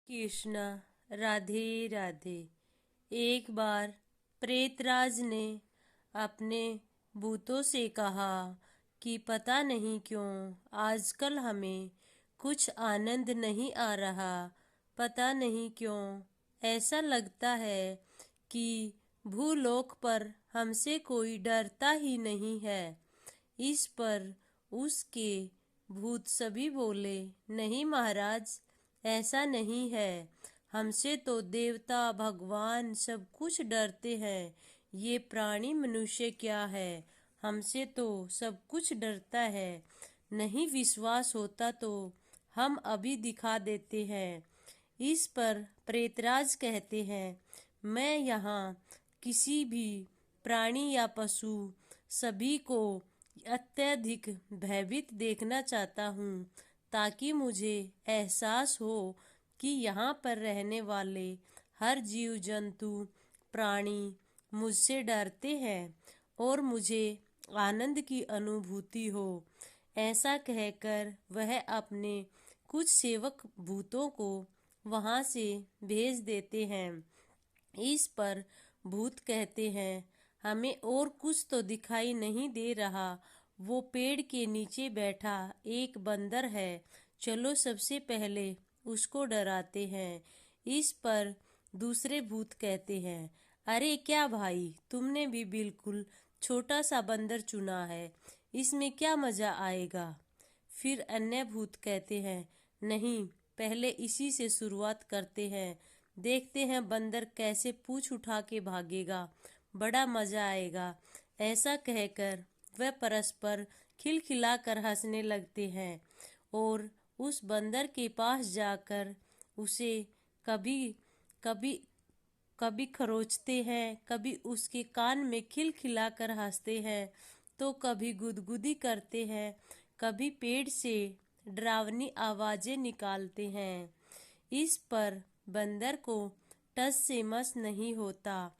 कृष्णा, राधे राधे। एक बार प्रेतराज ने अपने भूतों से कहा कि पता नहीं क्यों आजकल हमें कुछ आनंद नहीं आ रहा। पता नहीं क्यों ऐसा लगता है कि भूलोक पर हमसे कोई डरता ही नहीं है। इस पर उसके भूत सभी बोले, नहीं महाराज, ऐसा नहीं है। हमसे तो देवता भगवान सब कुछ डरते हैं। ये प्राणी मनुष्य क्या है, हमसे तो सब कुछ डरता है। नहीं विश्वास होता तो हम अभी दिखा देते हैं। इस पर प्रेतराज कहते हैं, मैं यहाँ किसी भी प्राणी या पशु सभी को अत्यधिक भयभीत देखना चाहता हूँ, ताकि मुझे एहसास हो कि यहाँ पर रहने वाले हर जीव जंतु प्राणी मुझसे डरते हैं और मुझे आनंद की अनुभूति हो। ऐसा कहकर वह अपने कुछ सेवक भूतों को वहाँ से भेज देते हैं। इस पर भूत कहते हैं, हमें और कुछ तो दिखाई नहीं दे रहा। वो पेड़ के नीचे बैठा एक बंदर है, चलो सबसे पहले उसको डराते हैं। इस पर दूसरे भूत कहते हैं, अरे क्या भाई, तुमने भी बिल्कुल छोटा सा बंदर चुना है, इसमें क्या मजा आएगा। फिर अन्य भूत कहते हैं, नहीं, पहले इसी से शुरुआत करते हैं, देखते हैं बंदर कैसे पूंछ उठा के भागेगा, बड़ा मजा आएगा। ऐसा कहकर वह परस्पर खिलखिलाकर हंसने लगते हैं और उस बंदर के पास जाकर उसे कभी कभी कभी खरोचते हैं, कभी उसके कान में खिलखिलाकर हंसते हैं, तो कभी गुदगुदी करते हैं, कभी पेड़ से डरावनी आवाजें निकालते हैं। इस पर बंदर को टस से मस नहीं होता,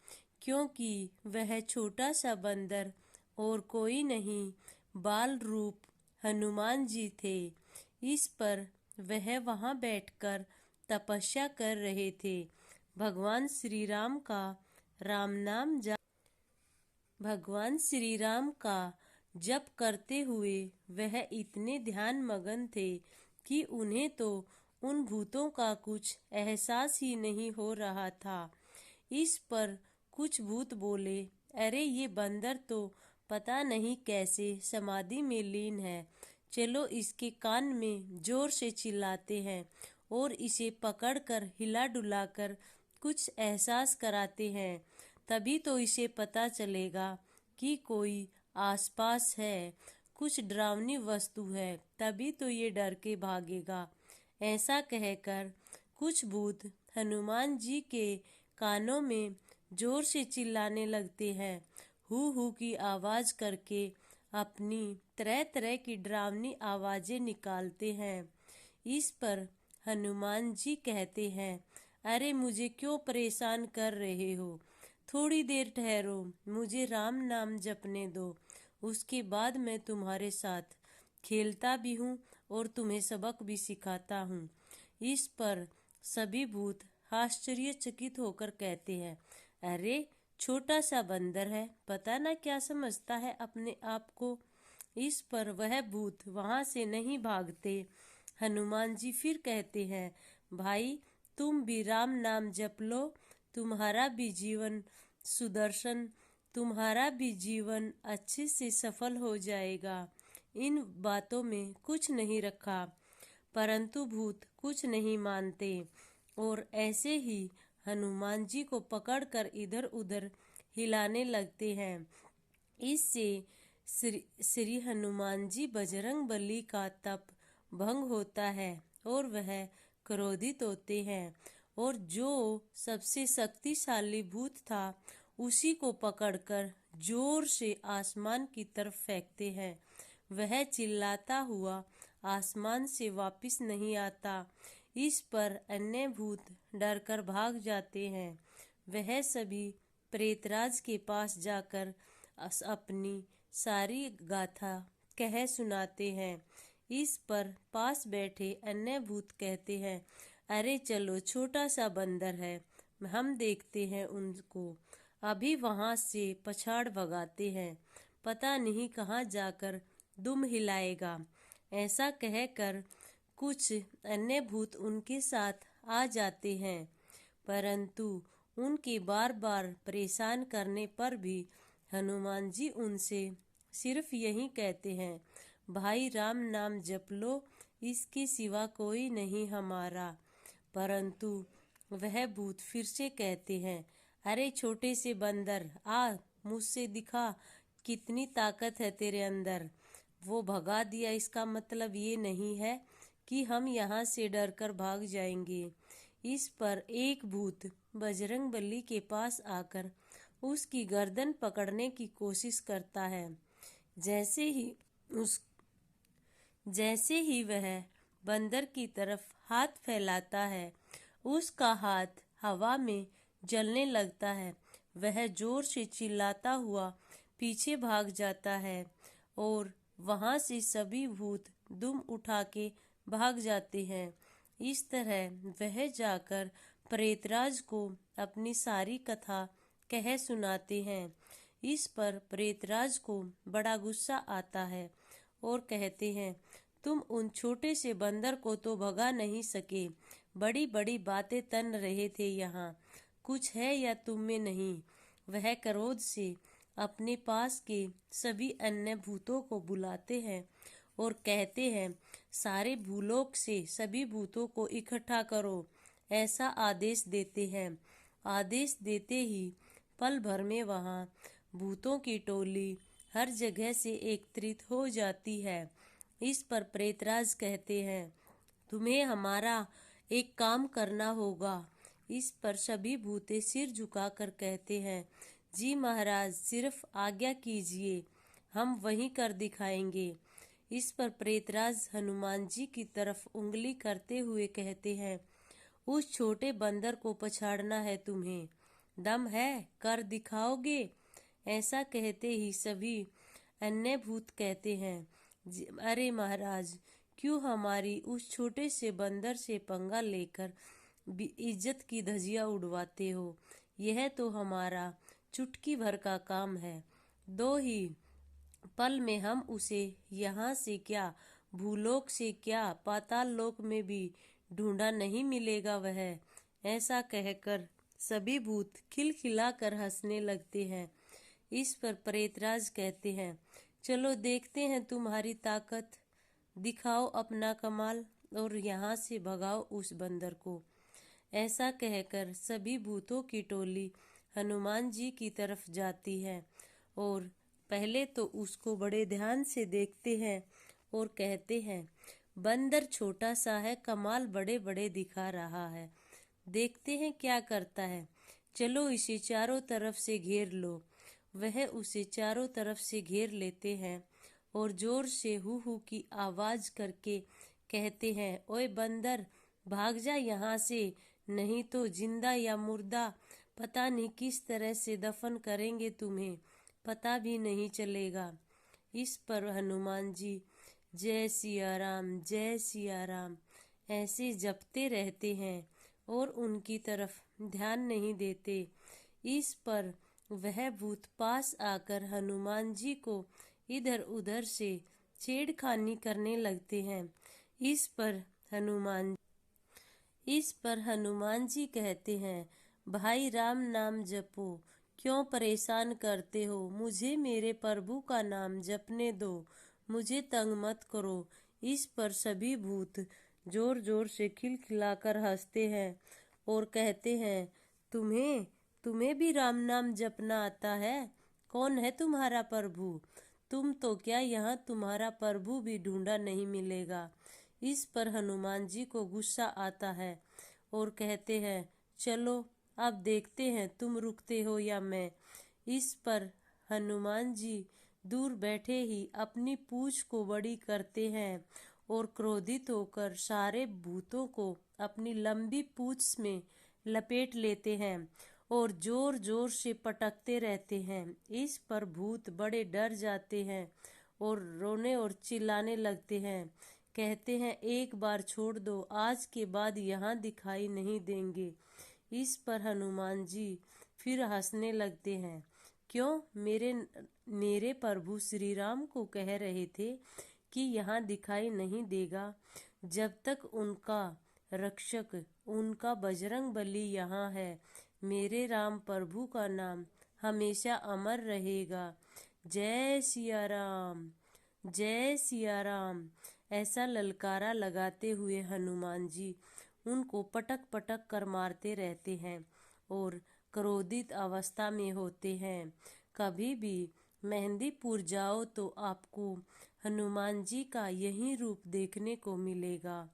क्योंकि वह छोटा सा बंदर और कोई नहीं, बाल रूप हनुमान जी थे। इस पर वह वहां बैठकर तपस्या कर रहे थे। भगवान श्री राम का राम नाम जप भगवान श्री राम का जप करते हुए वह इतने ध्यान मगन थे कि उन्हें तो उन भूतों का कुछ एहसास ही नहीं हो रहा था। इस पर कुछ भूत बोले, अरे ये बंदर तो पता नहीं कैसे समाधि में लीन है, चलो इसके कान में जोर से चिल्लाते हैं और इसे पकड़कर हिला डुलाकर कुछ एहसास कराते हैं, तभी तो इसे पता चलेगा कि कोई आसपास है, कुछ डरावनी वस्तु है, तभी तो ये डर के भागेगा। ऐसा कहकर कुछ भूत हनुमान जी के कानों में जोर से चिल्लाने लगते हैं, हु हु की आवाज करके अपनी तरह तरह की डरावनी आवाजें निकालते हैं। इस पर हनुमान जी कहते हैं, अरे मुझे क्यों परेशान कर रहे हो, थोड़ी देर ठहरो, मुझे राम नाम जपने दो, उसके बाद मैं तुम्हारे साथ खेलता भी हूँ और तुम्हें सबक भी सिखाता हूँ। इस पर सभी भूत आश्चर्यचकित होकर कहते हैं, अरे छोटा सा बंदर है, पता ना क्या समझता है अपने आप को। इस पर वह भूत वहां से नहीं भागते। हनुमान जी फिर कहते हैं, भाई तुम भी राम नाम जप लो, तुम्हारा भी जीवन सुदर्शन, तुम्हारा भी जीवन अच्छे से सफल हो जाएगा। इन बातों में कुछ नहीं रखा, परंतु भूत कुछ नहीं मानते और ऐसे ही हनुमान जी को पकड़कर इधर उधर हिलाने लगते हैं। इससे श्री हनुमान जी बजरंग बली का तप भंग होता है और वह क्रोधित होते हैं और जो सबसे शक्तिशाली भूत था उसी को पकड़कर जोर से आसमान की तरफ फेंकते हैं। वह चिल्लाता हुआ आसमान से वापस नहीं आता। इस पर अन्य भूत डरकर भाग जाते हैं। वह सभी प्रेतराज के पास जाकर अपनी सारी गाथा कह सुनाते हैं। इस पर पास बैठे अन्य भूत कहते हैं, अरे चलो, छोटा सा बंदर है, हम देखते हैं उनको, अभी वहां से पछाड़ भगाते हैं, पता नहीं कहाँ जाकर दुम हिलाएगा। ऐसा कहकर कुछ अन्य भूत उनके साथ आ जाते हैं, परंतु उनके बार बार परेशान करने पर भी हनुमान जी उनसे सिर्फ यही कहते हैं, भाई राम नाम जप लो, इसके सिवा कोई नहीं हमारा। परंतु वह भूत फिर से कहते हैं, अरे छोटे से बंदर, आ मुझसे दिखा कितनी ताकत है तेरे अंदर। वो भगा दिया, इसका मतलब ये नहीं है कि हम यहाँ से डरकर भाग जाएंगे। इस पर एक भूत बजरंगबली के पास आकर उसकी गर्दन पकड़ने की कोशिश करता है। जैसे ही उस जैसे ही वह बंदर की तरफ हाथ फैलाता है, उसका हाथ हवा में जलने लगता है। वह जोर से चिल्लाता हुआ पीछे भाग जाता है और वहां से सभी भूत दुम उठा के भाग जाते हैं। इस तरह वह जाकर प्रेतराज को अपनी सारी कथा कह सुनाते हैं। इस पर प्रेतराज को बड़ा गुस्सा आता है और कहते हैं, तुम उन छोटे से बंदर को तो भगा नहीं सके, बड़ी बड़ी बातें तन रहे थे, यहाँ कुछ है या तुम में नहीं। वह क्रोध से अपने पास के सभी अन्य भूतों को बुलाते हैं और कहते हैं, सारे भूलोक से सभी भूतों को इकट्ठा करो, ऐसा आदेश देते हैं। आदेश देते ही पल भर में वहां भूतों की टोली हर जगह से एकत्रित हो जाती है। इस पर प्रेतराज कहते हैं, तुम्हें हमारा एक काम करना होगा। इस पर सभी भूते सिर झुकाकर कहते हैं, जी महाराज, सिर्फ आज्ञा कीजिए, हम वही कर दिखाएंगे। इस पर प्रेतराज हनुमान जी की तरफ उंगली करते हुए कहते हैं, उस छोटे बंदर को पछाड़ना है तुम्हें, दम है, कर दिखाओगे। ऐसा कहते ही सभी अन्य भूत कहते हैं, अरे महाराज, क्यों हमारी उस छोटे से बंदर से पंगा लेकर इज्जत की धज्जियां उड़वाते हो। यह तो हमारा चुटकी भर का काम है, दो ही पल में हम उसे यहाँ से क्या, भूलोक से क्या, पाताल लोक में भी ढूंढा नहीं मिलेगा वह। ऐसा कहकर सभी भूत खिलखिलाकर हंसने लगते हैं। इस पर प्रेतराज कहते हैं, चलो देखते हैं तुम्हारी ताकत, दिखाओ अपना कमाल और यहाँ से भगाओ उस बंदर को। ऐसा कहकर सभी भूतों की टोली हनुमान जी की तरफ जाती है और पहले तो उसको बड़े ध्यान से देखते हैं और कहते हैं, बंदर छोटा सा है, कमाल बड़े बड़े दिखा रहा है, देखते हैं क्या करता है, चलो इसे चारों तरफ से घेर लो। वह उसे चारों तरफ से घेर लेते हैं और जोर से हु हु की आवाज करके कहते हैं, ओए बंदर, भाग जा यहाँ से, नहीं तो जिंदा या मुर्दा पता नहीं किस तरह से दफन करेंगे तुम्हें, पता भी नहीं चलेगा। इस पर हनुमान जी जय सिया राम, जय सिया राम ऐसे जपते रहते हैं और उनकी तरफ ध्यान नहीं देते। इस पर वह भूत पास आकर हनुमान जी को इधर उधर से छेड़खानी करने लगते हैं। इस पर हनुमान जी कहते हैं, भाई राम नाम जपो, क्यों परेशान करते हो, मुझे मेरे प्रभु का नाम जपने दो, मुझे तंग मत करो। इस पर सभी भूत जोर जोर से खिलखिलाकर हंसते हैं और कहते हैं, तुम्हें तुम्हें भी राम नाम जपना आता है, कौन है तुम्हारा प्रभु, तुम तो क्या, यहाँ तुम्हारा प्रभु भी ढूंढा नहीं मिलेगा। इस पर हनुमान जी को गुस्सा आता है और कहते हैं, चलो अब देखते हैं तुम रुकते हो या मैं। इस पर हनुमान जी दूर बैठे ही अपनी पूंछ को बड़ी करते हैं और क्रोधित होकर सारे भूतों को अपनी लंबी पूंछ में लपेट लेते हैं और जोर जोर से पटकते रहते हैं। इस पर भूत बड़े डर जाते हैं और रोने और चिल्लाने लगते हैं, कहते हैं एक बार छोड़ दो, आज के बाद यहाँ दिखाई नहीं देंगे। इस पर हनुमान जी फिर हंसने लगते हैं। क्यों? मेरे प्रभु श्री राम को कह रहे थे कि यहाँ दिखाई नहीं देगा। जब तक उनका रक्षक, उनका बजरंग बली यहाँ है, मेरे राम प्रभु का नाम हमेशा अमर रहेगा। जय सिया राम, जय सिया राम। ऐसा ललकारा लगाते हुए हनुमान जी उनको पटक पटक कर मारते रहते हैं और क्रोधित अवस्था में होते हैं। कभी भी मेहंदीपुर जाओ तो आपको हनुमान जी का यही रूप देखने को मिलेगा,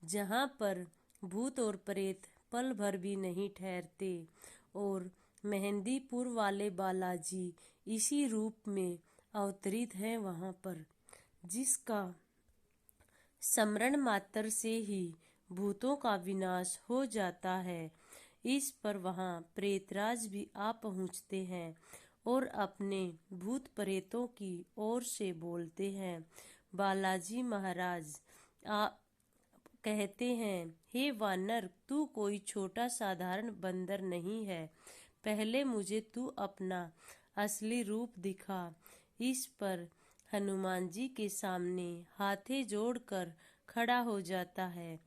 जहाँ पर भूत और प्रेत पल भर भी नहीं ठहरते। और मेहंदीपुर वाले बालाजी इसी रूप में अवतरित हैं वहाँ पर, जिसका स्मरण मात्र से ही भूतों का विनाश हो जाता है। इस पर वहाँ प्रेतराज भी आ पहुँचते हैं और अपने भूत प्रेतों की ओर से बोलते हैं। बालाजी महाराज कहते हैं, हे वानर, तू कोई छोटा साधारण बंदर नहीं है। पहले मुझे तू अपना असली रूप दिखा। इस पर हनुमान जी के सामने हाथे जोड़कर खड़ा हो जाता है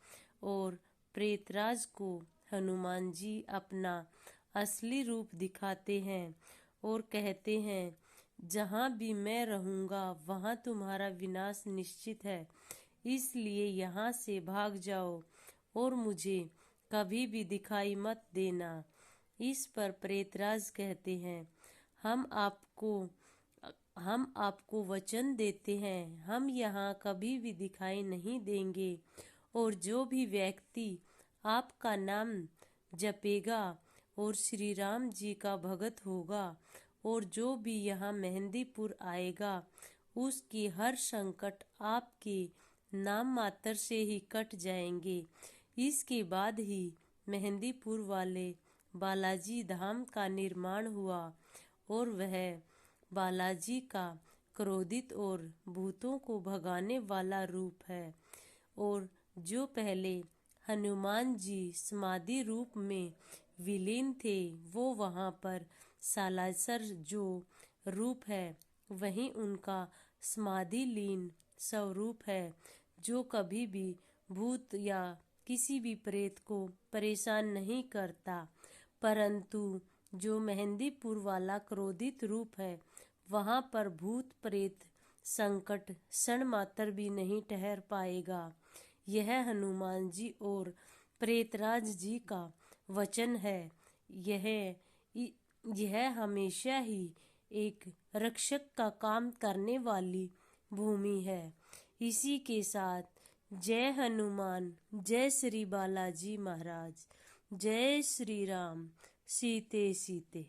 और प्रेतराज को हनुमान जी अपना असली रूप दिखाते हैं और कहते हैं, जहाँ भी मैं रहूँगा वहाँ तुम्हारा विनाश निश्चित है, इसलिए यहाँ से भाग जाओ और मुझे कभी भी दिखाई मत देना। इस पर प्रेतराज कहते हैं, हम आपको वचन देते हैं, हम यहाँ कभी भी दिखाई नहीं देंगे और जो भी व्यक्ति आपका नाम जपेगा और श्री राम जी का भगत होगा और जो भी यहाँ मेहंदीपुर आएगा, उसकी हर संकट आपके नाम मात्र से ही कट जाएंगे। इसके बाद ही मेहंदीपुर वाले बालाजी धाम का निर्माण हुआ और वह बालाजी का क्रोधित और भूतों को भगाने वाला रूप है। और जो पहले हनुमान जी समाधि रूप में विलीन थे, वो वहाँ पर सालासर जो रूप है वही उनका समाधि लीन स्वरूप है, जो कभी भी भूत या किसी भी प्रेत को परेशान नहीं करता। परंतु जो मेहंदीपुर वाला क्रोधित रूप है, वहाँ पर भूत प्रेत संकट क्षण मात्र भी नहीं ठहर पाएगा। यह हनुमान जी और प्रेतराज जी का वचन है। यह हमेशा ही एक रक्षक का काम करने वाली भूमि है। इसी के साथ जय हनुमान, जय श्री बालाजी महाराज, जय श्री राम। सीते सीते।